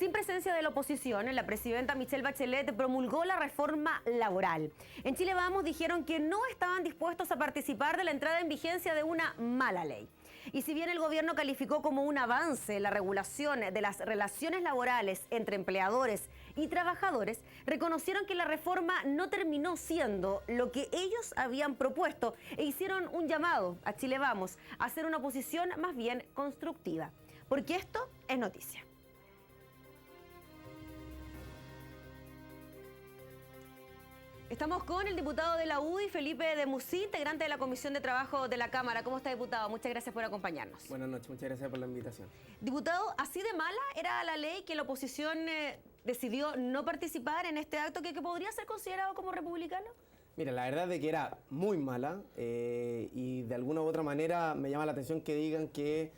Sin presencia de la oposición, la presidenta Michelle Bachelet promulgó la reforma laboral. En Chile Vamos dijeron que no estaban dispuestos a participar de la entrada en vigencia de una mala ley. Y si bien el gobierno calificó como un avance la regulación de las relaciones laborales entre empleadores y trabajadores, reconocieron que la reforma no terminó siendo lo que ellos habían propuesto e hicieron un llamado a Chile Vamos a hacer una oposición más bien constructiva. Porque esto es noticia. Estamos con el diputado de la UDI, Felipe Demuzí, integrante de la Comisión de Trabajo de la Cámara. ¿Cómo está, diputado? Muchas gracias por acompañarnos. Buenas noches, muchas gracias por la invitación. Diputado, ¿así de mala era la ley que la oposición decidió no participar en este acto que podría ser considerado como republicano? Mira, la verdad es que era muy mala y de alguna u otra manera me llama la atención que digan que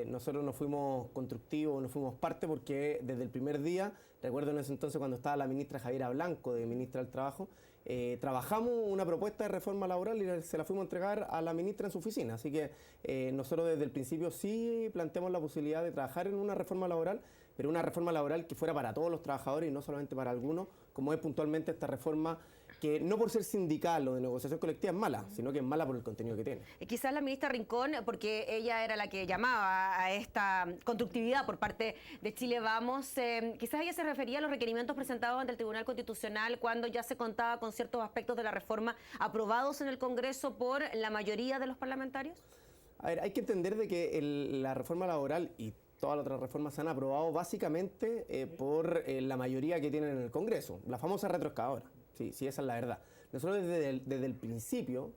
nosotros no fuimos constructivos, no fuimos parte, porque desde el primer día, recuerdo en ese entonces cuando estaba la ministra Javiera Blanco, de ministra del Trabajo, trabajamos una propuesta de reforma laboral y se la fuimos a entregar a la ministra en su oficina. Así que nosotros desde el principio sí planteamos la posibilidad de trabajar en una reforma laboral, pero una reforma laboral que fuera para todos los trabajadores y no solamente para algunos, como es puntualmente esta reforma que no por ser sindical o de negociación colectiva es mala, sino que es mala por el contenido que tiene. Quizás la ministra Rincón, porque ella era la que llamaba a esta constructividad por parte de Chile Vamos, quizás ella se refería a los requerimientos presentados ante el Tribunal Constitucional cuando ya se contaba con ciertos aspectos de la reforma aprobados en el Congreso por la mayoría de los parlamentarios. A ver, hay que entender de que la reforma laboral y todas las otras reformas se han aprobado básicamente por la mayoría que tienen en el Congreso, la famosa retroexcavadora. Sí, esa es la verdad. Nosotros desde el principio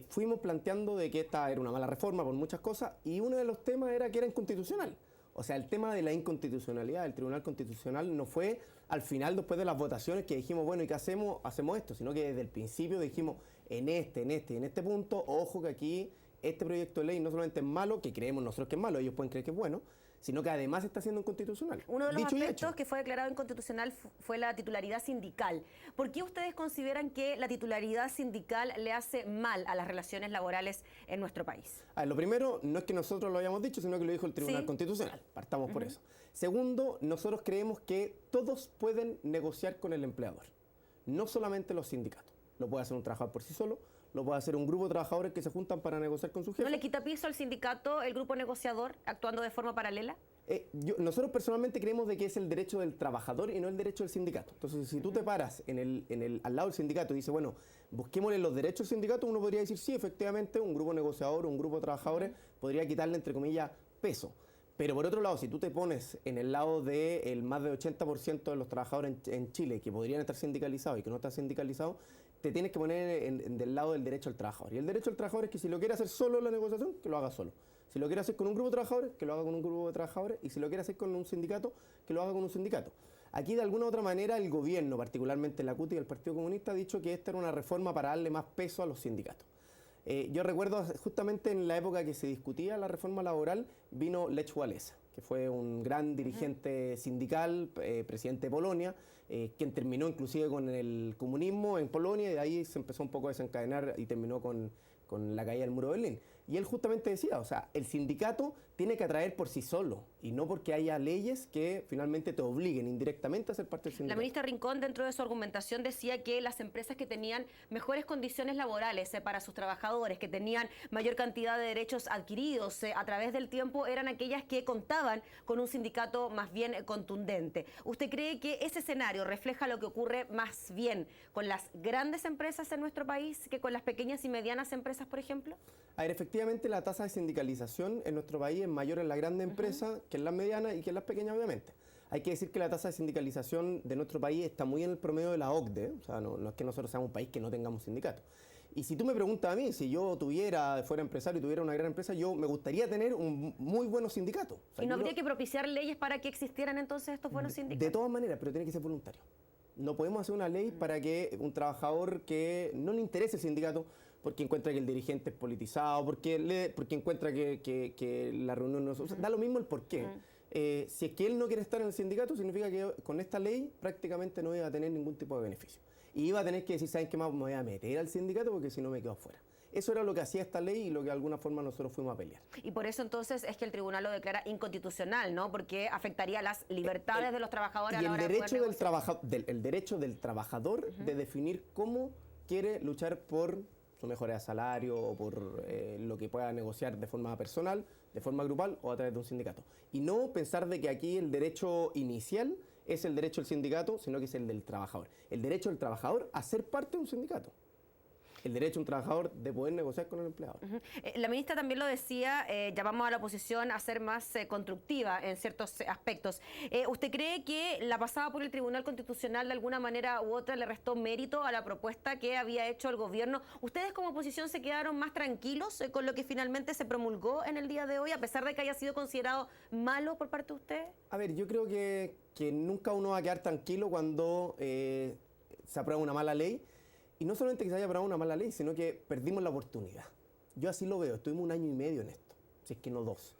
fuimos planteando de que esta era una mala reforma por muchas cosas y uno de los temas era que era inconstitucional. O sea, el tema de la inconstitucionalidad del Tribunal Constitucional no fue al final, después de las votaciones, que dijimos, bueno, ¿y qué hacemos? Hacemos esto, sino que desde el principio dijimos, en este punto, ojo que aquí este proyecto de ley no solamente es malo, que creemos nosotros que es malo, ellos pueden creer que es bueno, sino que además está siendo inconstitucional. Uno de los aspectos que fue declarado inconstitucional fue la titularidad sindical. ¿Por qué ustedes consideran que la titularidad sindical le hace mal a las relaciones laborales en nuestro país? A ver, lo primero, no es que nosotros lo hayamos dicho, sino que lo dijo el Tribunal Constitucional. Partamos por eso. Segundo, nosotros creemos que todos pueden negociar con el empleador, no solamente los sindicatos. Lo puede hacer un trabajador por sí solo, lo puede hacer un grupo de trabajadores que se juntan para negociar con su jefe. ¿No le quita piso al sindicato el grupo negociador actuando de forma paralela? Nosotros personalmente creemos de que es el derecho del trabajador y no el derecho del sindicato. Entonces, si tú te paras al lado del sindicato y dices, bueno, busquémosle los derechos del sindicato, uno podría decir, sí, efectivamente, un grupo negociador o un grupo de trabajadores podría quitarle, entre comillas, peso. Pero por otro lado, si tú te pones en el lado del más del 80% de los trabajadores en Chile que podrían estar sindicalizados y que no están sindicalizados, te tienes que poner del lado del derecho al trabajador. Y el derecho al trabajador es que si lo quiere hacer solo la negociación, que lo haga solo. Si lo quiere hacer con un grupo de trabajadores, que lo haga con un grupo de trabajadores. Y si lo quiere hacer con un sindicato, que lo haga con un sindicato. Aquí, de alguna u otra manera, el gobierno, particularmente la CUT y el Partido Comunista, ha dicho que esta era una reforma para darle más peso a los sindicatos. Yo recuerdo justamente en la época que se discutía la reforma laboral, vino Lech Walesa, que fue un gran dirigente sindical, presidente de Polonia, quien terminó inclusive con el comunismo en Polonia y de ahí se empezó un poco a desencadenar y terminó con la caída del muro de Berlín. Y él justamente decía, o sea, el sindicato tiene que atraer por sí solo y no porque haya leyes que finalmente te obliguen indirectamente a ser parte del sindicato. La ministra Rincón, dentro de su argumentación, decía que las empresas que tenían mejores condiciones laborales para sus trabajadores, que tenían mayor cantidad de derechos adquiridos a través del tiempo, eran aquellas que contaban con un sindicato más bien contundente. ¿Usted cree que ese escenario refleja lo que ocurre más bien con las grandes empresas en nuestro país que con las pequeñas y medianas empresas, por ejemplo? A ver, efectivamente la tasa de sindicalización en nuestro país es mayor en las grandes empresas que en las medianas y que en las pequeñas, obviamente. Hay que decir que la tasa de sindicalización de nuestro país está muy en el promedio de la OCDE, o sea, no es que nosotros seamos un país que no tengamos sindicatos. Y si tú me preguntas a mí, si yo fuera empresario y tuviera una gran empresa, yo me gustaría tener un muy buenos sindicatos. O sea, ¿Y no habría que propiciar leyes para que existieran entonces estos buenos sindicatos? De todas maneras, pero tiene que ser voluntario. No podemos hacer una ley para que un trabajador que no le interese el sindicato, porque encuentra que el dirigente es politizado, porque encuentra que la reunión no... O sea, da lo mismo el porqué. Si es que él no quiere estar en el sindicato, significa que con esta ley prácticamente no iba a tener ningún tipo de beneficio. Y iba a tener que decir, ¿saben qué más? Me voy a meter al sindicato porque si no me quedo afuera. eso era lo que hacía esta ley y lo que de alguna forma nosotros fuimos a pelear. Y por eso entonces es que el tribunal lo declara inconstitucional, ¿no? Porque afectaría las libertades de los trabajadores y a la hora el de derecho poder el derecho del trabajador de definir cómo quiere luchar por su mejora de salario o por lo que pueda negociar de forma personal, de forma grupal o a través de un sindicato. Y no pensar de que aquí el derecho inicial es el derecho del sindicato, sino que es el del trabajador. El derecho del trabajador a ser parte de un sindicato. El derecho de un trabajador de poder negociar con el empleador. La ministra también lo decía, llamamos a la oposición a ser más constructiva en ciertos aspectos. ¿Usted cree que la pasada por el Tribunal Constitucional de alguna manera u otra le restó mérito a la propuesta que había hecho el gobierno? ¿Ustedes como oposición se quedaron más tranquilos con lo que finalmente se promulgó en el día de hoy, a pesar de que haya sido considerado malo por parte de usted? A ver, yo creo que nunca uno va a quedar tranquilo cuando se aprueba una mala ley. Y no solamente que se haya aprobado una mala ley, sino que perdimos la oportunidad. Yo así lo veo, estuvimos 1 año y medio en esto, si es que no 2.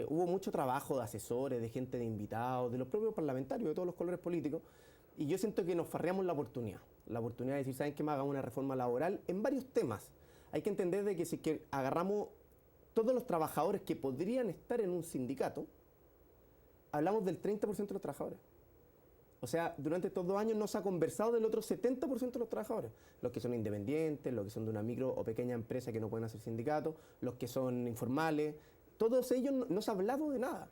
Hubo mucho trabajo de asesores, de gente de invitados, de los propios parlamentarios, de todos los colores políticos, y yo siento que nos farreamos la oportunidad de decir, ¿saben qué más? Hagamos una reforma laboral en varios temas. Hay que entender de que si es que agarramos todos los trabajadores que podrían estar en un sindicato, hablamos del 30% de los trabajadores. O sea, durante estos 2 años no se ha conversado del otro 70% de los trabajadores. Los que son independientes, los que son de una micro o pequeña empresa que no pueden hacer sindicatos, los que son informales. Todos ellos no se ha hablado de nada.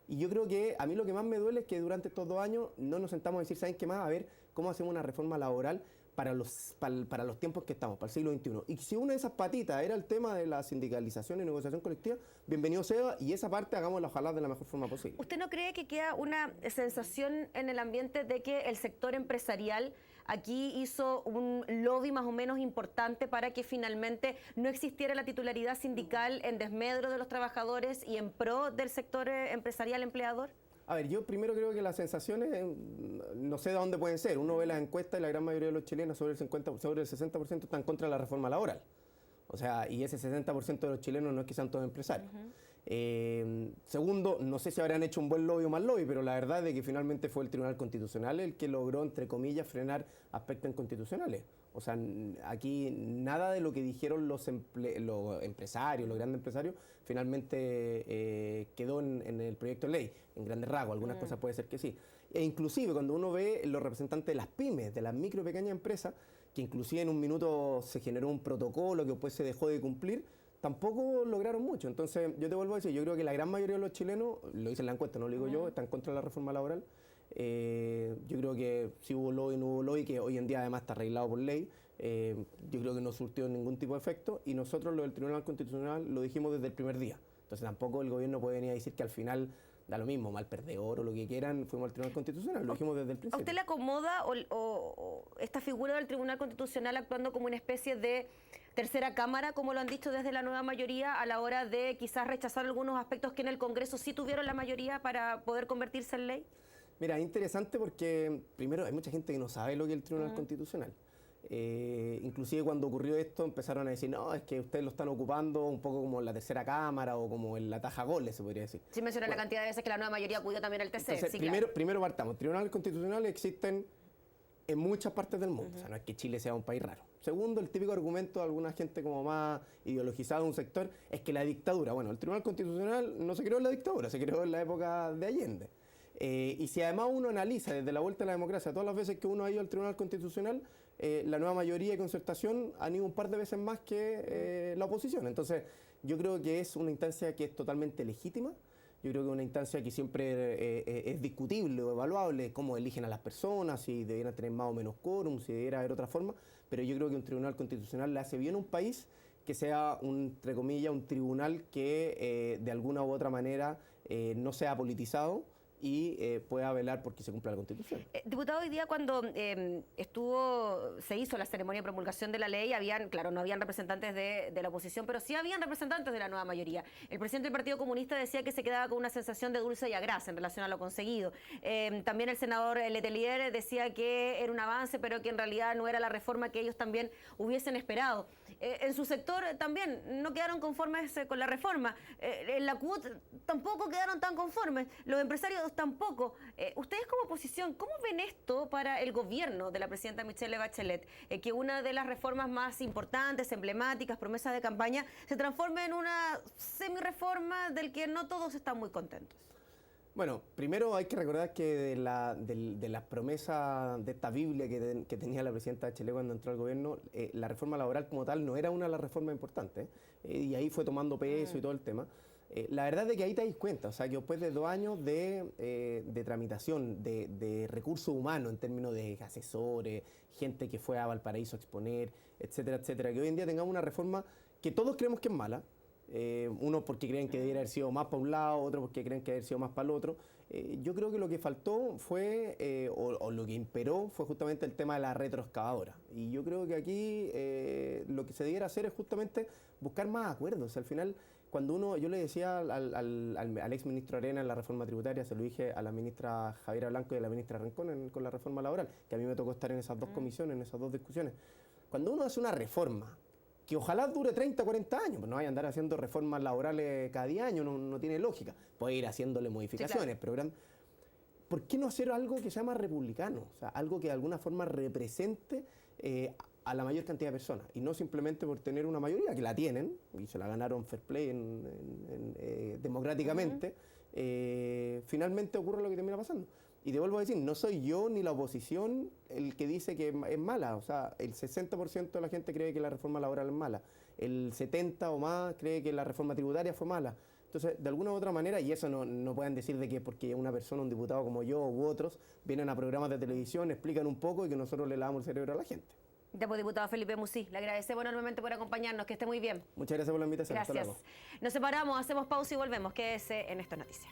Y yo creo que a mí lo que más me duele es que durante estos 2 años no nos sentamos a decir, ¿saben qué más? A ver cómo hacemos una reforma laboral para los tiempos que estamos, para el siglo XXI. Y si una de esas patitas era el tema de la sindicalización y negociación colectiva, bienvenido sea, y esa parte hagámosla ojalá de la mejor forma posible. ¿Usted no cree que queda una sensación en el ambiente de que el sector empresarial aquí hizo un lobby más o menos importante para que finalmente no existiera la titularidad sindical en desmedro de los trabajadores y en pro del sector empresarial empleador? A ver, yo primero creo que las sensaciones, no sé de dónde pueden ser. Uno ve las encuestas y la gran mayoría de los chilenos, sobre el 60%, están contra la reforma laboral. O sea, y ese 60% de los chilenos no es que sean todos empresarios. Segundo, no sé si habrán hecho un buen lobby o mal lobby, pero la verdad es que finalmente fue el Tribunal Constitucional el que logró, entre comillas, frenar aspectos inconstitucionales. O sea, aquí nada de lo que dijeron los empresarios, los grandes empresarios, finalmente quedó en el proyecto de ley, en grandes rasgos. Algunas cosas puede ser que sí. E inclusive cuando uno ve los representantes de las pymes, de las micro y pequeñas empresas, que inclusive en un minuto se generó un protocolo que después se dejó de cumplir, tampoco lograron mucho. Entonces, yo te vuelvo a decir, yo creo que la gran mayoría de los chilenos, lo dice en la encuesta, no lo digo yo, están contra la reforma laboral. Yo creo que si hubo lobby, no hubo lobby, que hoy en día además está arreglado por ley, yo creo que no surtió ningún tipo de efecto, y nosotros lo del Tribunal Constitucional lo dijimos desde el primer día. Entonces tampoco el gobierno puede venir a decir que al final da lo mismo, mal perdedor o lo que quieran, fuimos al Tribunal Constitucional, lo dijimos desde el principio. ¿A usted le acomoda o esta figura del Tribunal Constitucional actuando como una especie de tercera cámara, como lo han dicho desde la nueva mayoría, a la hora de quizás rechazar algunos aspectos que en el Congreso sí tuvieron la mayoría para poder convertirse en ley? Mira, es interesante porque, primero, hay mucha gente que no sabe lo que es el Tribunal Constitucional. Inclusive cuando ocurrió esto empezaron a decir, no, es que ustedes lo están ocupando un poco como la tercera cámara o como la taja goles, se podría decir. Sí, menciona la cantidad de veces que la nueva mayoría acudió también al TC. Entonces, sí, primero partamos. Tribunales constitucionales existen en muchas partes del mundo. O sea, no es que Chile sea un país raro. Segundo, el típico argumento de alguna gente como más ideologizada de un sector es que la dictadura, bueno, el Tribunal Constitucional no se creó en la dictadura, se creó en la época de Allende. Y si además uno analiza desde la vuelta a la democracia, todas las veces que uno ha ido al Tribunal Constitucional, la nueva mayoría y concertación han ido un par de veces más que la oposición. Entonces, yo creo que es una instancia que es totalmente legítima. Yo creo que es una instancia que siempre es discutible o evaluable, cómo eligen a las personas, si debieran tener más o menos quórum, si debiera haber otra forma. Pero yo creo que un Tribunal Constitucional le hace bien a un país que sea, entre comillas, un tribunal que de alguna u otra manera no sea politizado y pueda velar porque se cumpla la Constitución. Diputado, hoy día cuando se hizo la ceremonia de promulgación de la ley, no habían representantes de la oposición, pero sí habían representantes de la nueva mayoría. El presidente del Partido Comunista decía que se quedaba con una sensación de dulce y agrasa en relación a lo conseguido. También el senador Letelier decía que era un avance, pero que en realidad no era la reforma que ellos también hubiesen esperado. En su sector también no quedaron conformes con la reforma. En la CUT tampoco quedaron tan conformes. Los empresarios diputados tampoco. Ustedes como oposición, ¿cómo ven esto para el gobierno de la presidenta Michelle Bachelet? Que una de las reformas más importantes, emblemáticas, promesas de campaña, se transforme en una semi-reforma del que no todos están muy contentos. Bueno, primero hay que recordar que de las promesas de esta Biblia que tenía la presidenta Bachelet cuando entró al gobierno, la reforma laboral como tal no era una de las reformas importantes, y ahí fue tomando peso y todo el tema. La verdad es que ahí te das cuenta, o sea, que después de 2 años de tramitación, de recursos humanos en términos de asesores, gente que fue a Valparaíso a exponer, etcétera, etcétera, que hoy en día tengamos una reforma que todos creemos que es mala. Unos porque creen que debería haber sido más para un lado, otros porque creen que debería haber sido más para el otro. Yo creo que lo que faltó fue, o lo que imperó, fue justamente el tema de la retroexcavadora. Y yo creo que aquí lo que se debiera hacer es justamente buscar más acuerdos. Al final, cuando yo le decía al ex ministro Arena en la reforma tributaria, se lo dije a la ministra Javiera Blanco y a la ministra Rincón con la reforma laboral, que a mí me tocó estar en esas 2 comisiones, en esas 2 discusiones. Cuando uno hace una reforma, que ojalá dure 30, 40 años, pues no vaya a andar haciendo reformas laborales cada 10 años, no tiene lógica. Puede ir haciéndole modificaciones, sí, claro. Pero ¿por qué no hacer algo que se llama republicano? O sea, algo que de alguna forma represente a la mayor cantidad de personas, y no simplemente por tener una mayoría, que la tienen, y se la ganaron fair play democráticamente, finalmente ocurre lo que termina pasando. Y te vuelvo a decir, no soy yo ni la oposición el que dice que es mala. O sea, el 60% de la gente cree que la reforma laboral es mala. El 70% o más cree que la reforma tributaria fue mala. Entonces, de alguna u otra manera, y eso no pueden decir de que porque una persona, un diputado como yo u otros, vienen a programas de televisión, explican un poco y que nosotros le lavamos el cerebro a la gente. Diputado Felipe Musí, le agradecemos enormemente por acompañarnos, que esté muy bien. Muchas gracias por la invitación. Gracias. Nos separamos, hacemos pausa y volvemos. Quédese en esta noticia.